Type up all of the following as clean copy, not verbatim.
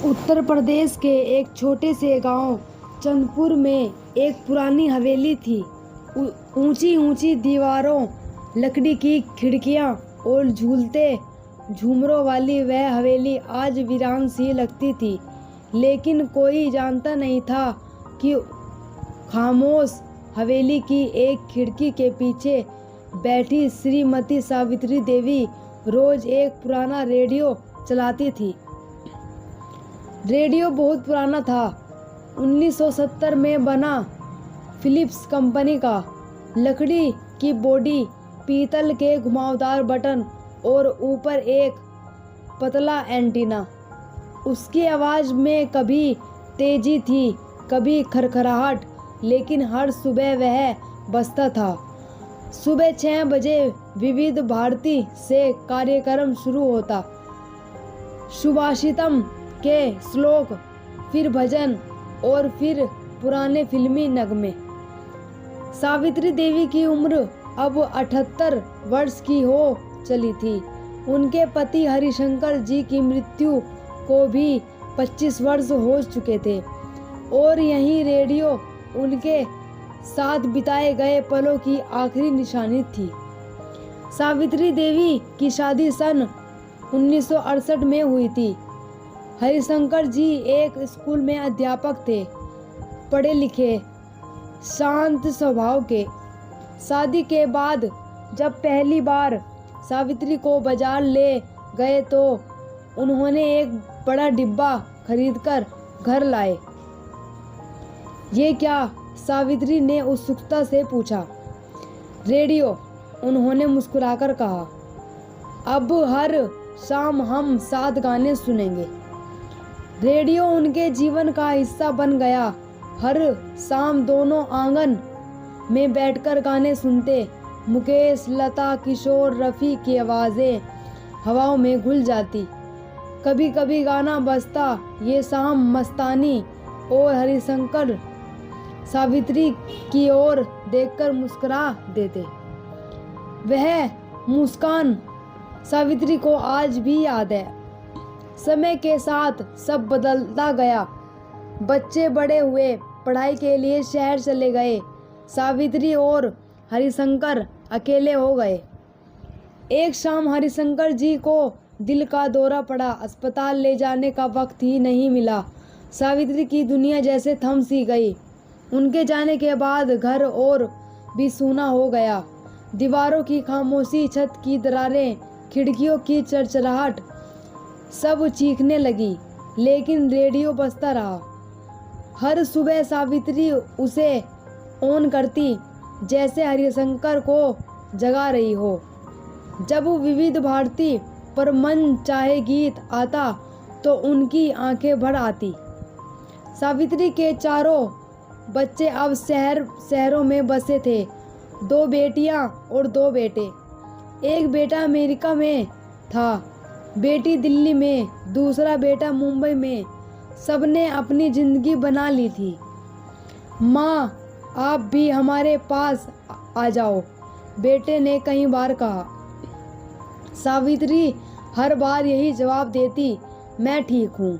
उत्तर प्रदेश के एक छोटे से गांव चंदपुर में एक पुरानी हवेली थी। ऊंची ऊंची दीवारों, लकड़ी की खिड़कियां और झूलते झूमरों वाली वह हवेली आज वीरान सी लगती थी। लेकिन कोई जानता नहीं था कि खामोश हवेली की एक खिड़की के पीछे बैठी श्रीमती सावित्री देवी रोज एक पुराना रेडियो चलाती थी। रेडियो बहुत पुराना था, 1970 में बना, फिलिप्स कंपनी का। लकड़ी की बॉडी, पीतल के घुमावदार बटन और ऊपर एक पतला एंटीना। उसकी आवाज़ में कभी तेजी थी, कभी खरखराहट, लेकिन हर सुबह वह बजता था। सुबह 6 बजे विविध भारती से कार्यक्रम शुरू होता। सुभाषितम के श्लोक, फिर भजन और फिर पुराने फिल्मी नगमे। सावित्री देवी की उम्र अब 78 वर्ष की हो चली थी। उनके पति हरिशंकर जी की मृत्यु को भी 25 वर्ष हो चुके थे और यही रेडियो उनके साथ बिताए गए पलों की आखिरी निशानी थी। सावित्री देवी की शादी सन 1968 में हुई थी। हरिशंकर जी एक स्कूल में अध्यापक थे, पढ़े लिखे, शांत स्वभाव के। शादी के बाद जब पहली बार सावित्री को बाजार ले गए तो उन्होंने एक बड़ा डिब्बा खरीदकर घर लाए। ये क्या? सावित्री ने उत्सुकता से पूछा। रेडियो, उन्होंने मुस्कुराकर कहा। अब हर शाम हम साथ गाने सुनेंगे। रेडियो उनके जीवन का हिस्सा बन गया। हर शाम दोनों आंगन में बैठकर गाने सुनते। मुकेश, लता, किशोर, रफ़ी की आवाज़ें हवाओं में घुल जाती। कभी कभी गाना बजता, ये शाम मस्तानी, और हरिशंकर सावित्री की ओर देखकर मुस्कुरा देते। वह मुस्कान सावित्री को आज भी याद है। समय के साथ सब बदलता गया। बच्चे बड़े हुए, पढ़ाई के लिए शहर चले गए। सावित्री और हरिशंकर अकेले हो गए। एक शाम हरिशंकर जी को दिल का दौरा पड़ा। अस्पताल ले जाने का वक्त ही नहीं मिला। सावित्री की दुनिया जैसे थम सी गई। उनके जाने के बाद घर और भी सूना हो गया। दीवारों की खामोशी, छत की दरारें, खिड़कियों की चरचराहट सब चीखने लगी। लेकिन रेडियो बजता रहा। हर सुबह सावित्री उसे ऑन करती, जैसे हरिशंकर को जगा रही हो। जब विविध भारती पर मन चाहे गीत आता तो उनकी आंखें भर आती। सावित्री के चारों बच्चे अब शहरों में बसे थे। 2 बेटियां और 2 बेटे। एक बेटा अमेरिका में था, बेटी दिल्ली में, दूसरा बेटा मुंबई में। सबने अपनी जिंदगी बना ली थी। माँ, आप भी हमारे पास आ जाओ, बेटे ने कई बार कहा। सावित्री हर बार यही जवाब देती, मैं ठीक हूँ।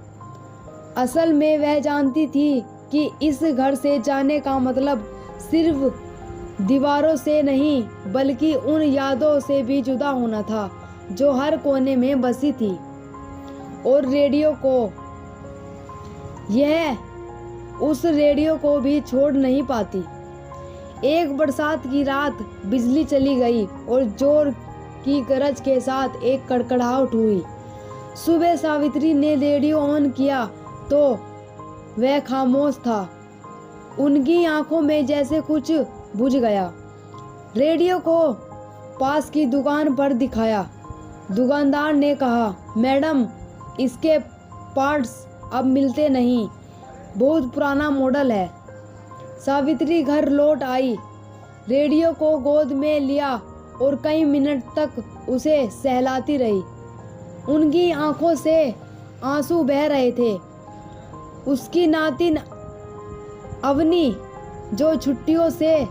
असल में वह जानती थी कि इस घर से जाने का मतलब सिर्फ दीवारों से नहीं, बल्कि उन यादों से भी जुदा होना था जो हर कोने में बसी थी। और रेडियो को, यह उस रेडियो को भी छोड़ नहीं पाती। एक बरसात की रात बिजली चली गई और जोर की गरज के साथ एक कड़कड़ाहट हुई। सुबह सावित्री ने रेडियो ऑन किया तो वह खामोश था। उनकी आंखों में जैसे कुछ बुझ गया। रेडियो को पास की दुकान पर दिखाया। दुकानदार ने कहा, मैडम, इसके पार्ट्स अब मिलते नहीं, बहुत पुराना मॉडल है। सावित्री घर लौट आई, रेडियो को गोद में लिया और कई मिनट तक उसे सहलाती रही। उनकी आंखों से आंसू बह रहे थे। उसकी नातिन अवनी, जो छुट्टियों से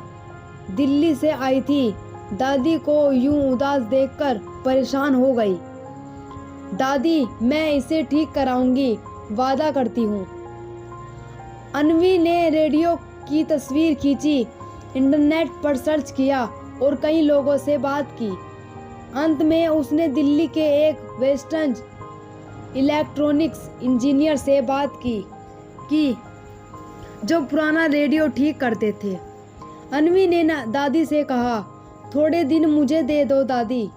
दिल्ली से आई थी, दादी को यूं उदास देखकर परेशान हो गई। दादी, मैं इसे ठीक कराऊंगी, वादा करती हूँ। अन्वी ने रेडियो की तस्वीर खींची, इंटरनेट पर सर्च किया और कई लोगों से बात की। अंत में उसने दिल्ली के एक वेस्टर्न इलेक्ट्रॉनिक्स इंजीनियर से बात की जो पुराना रेडियो ठीक करते थे। अन्वी ने दादी से कहा, थोड़े दिन मुझे दे दो दादी।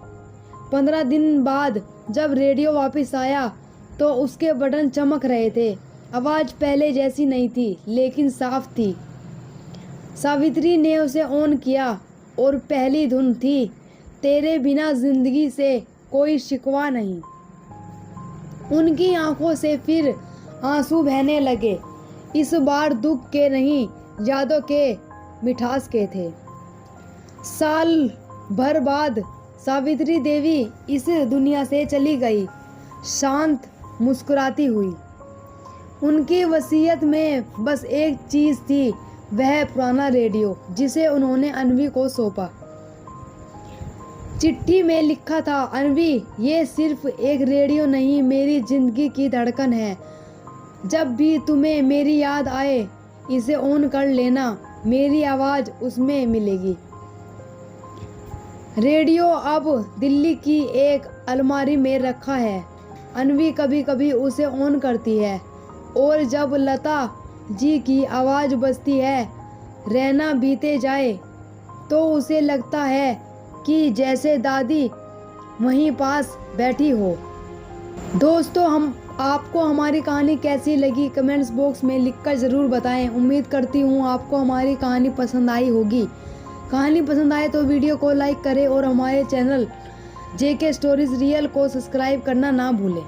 15 दिन बाद जब रेडियो वापस आया तो उसके बटन चमक रहे थे। आवाज़ पहले जैसी नहीं थी लेकिन साफ थी। सावित्री ने उसे ऑन किया और पहली धुन थी, तेरे बिना जिंदगी से कोई शिकवा नहीं। उनकी आंखों से फिर आंसू बहने लगे। इस बार दुख के नहीं, यादों के मिठास के थे। साल भर बाद सावित्री देवी इस दुनिया से चली गई, शांत मुस्कुराती हुई। उनकी वसीयत में बस एक चीज़ थी, वह पुराना रेडियो जिसे उन्होंने अन्वी को सौंपा। चिट्ठी में लिखा था, अन्वी, ये सिर्फ एक रेडियो नहीं, मेरी जिंदगी की धड़कन है। जब भी तुम्हें मेरी याद आए इसे ऑन कर लेना, मेरी आवाज़ उसमें मिलेगी। रेडियो अब दिल्ली की एक अलमारी में रखा है। अन्वी कभी कभी उसे ऑन करती है और जब लता जी की आवाज़ बजती है, रहना बीते जाए, तो उसे लगता है कि जैसे दादी वहीं पास बैठी हो। दोस्तों, हम आपको हमारी कहानी कैसी लगी कमेंट्स बॉक्स में लिखकर ज़रूर बताएं। उम्मीद करती हूँ आपको हमारी कहानी पसंद आई होगी। कहानी पसंद आए तो वीडियो को लाइक करें और हमारे चैनल जेके स्टोरीज रियल को सब्सक्राइब करना ना भूलें।